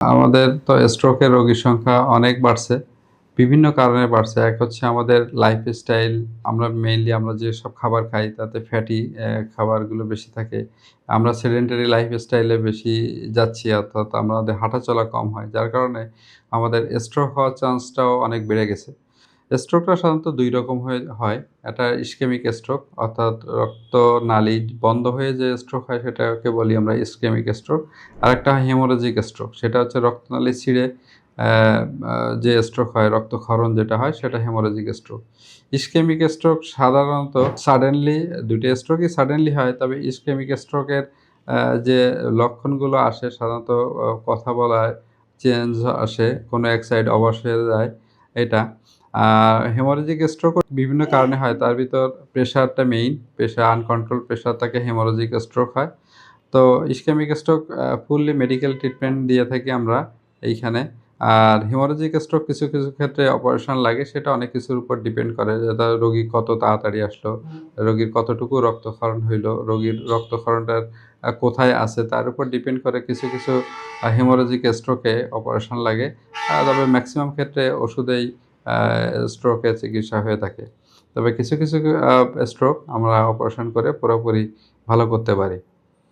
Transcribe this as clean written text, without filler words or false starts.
আমাদের তো স্ট্রোকের রোগীর সংখ্যা অনেক বাড়ছে। বিভিন্ন কারণে বাড়ছে। এক হচ্ছে আমাদের লাইফস্টাইল। আমরা যেসব খাবার খাই তাতে ফ্যাটি খাবারগুলো বেশি থাকে। আমরা সেডেন্টারি লাইফস্টাইলে বেশি যাচ্ছি, অর্থাৎ আমাদের হাঁটাচলা কম হয়। যার কারণে আমাদের স্ট্রোক হওয়ার চান্সটাও অনেক বেড়ে গেছে। স্ট্রোকটা সাধারণত ২ রকম হয়। একটা ইসকেমিক স্ট্রোক, অর্থাৎ রক্তনালী বন্ধ হয়ে যে স্ট্রোক হয় সেটাকে বলি আমরা ইসকেমিক স্ট্রোক। আরেকটা হয় হেমোরেজিক স্ট্রোক। সেটা হচ্ছে রক্তনালী ছিঁড়ে অ্যা আ যে স্ট্রোক হয়, রক্তক্ষরণ যেটা হয় সেটা হেমোরেজিক স্ট্রোক। ইসকেমিক স্ট্রোক সাধারণত সাডেনলি ২ টা স্ট্রোকই সাডেনলি হয়। তবে ইসকেমিক স্ট্রোকের যে লক্ষণগুলো আসে সাধারণত কথা বলায় চেঞ্জ আসে, কোনো এক সাইড অবশ হয়ে যায় এটা। হেমোরেজিক স্ট্রোকও বিভিন্ন কারণে হয়। তার ভিতর প্রেশারটা মেইন। আনকন্ট্রোলড প্রেশার থাকে, হেমোরেজিক স্ট্রোক হয়। তো ischaemic stroke fully medical treatment দিয়ে থাকি আমরা এইখানে। আর হেমোরেজিক স্ট্রোক কিছু ক্ষেত্রে অপারেশন লাগে। সেটা অনেক কিছুর উপর ডিপেন্ড করে যে রোগী কত তাড়াতাড়ি আসলো, রোগীর কতটুকু রক্তক্ষরণ হইলো, রোগীর রক্তক্ষরণটার কোথায় আছে তার উপর ডিপেন্ড করে কিছু হেমোরেজিক স্ট্রোকে অপারেশন লাগে। তবে মেক্সিমাম ক্ষেত্রে ওষুধেই আ স্ট্রোকের চিকিৎসা হয়ে থাকে। তবে কিছু স্ট্রোক আমরা অপারেশন করে পুরোপুরি ভালো করতে পারি।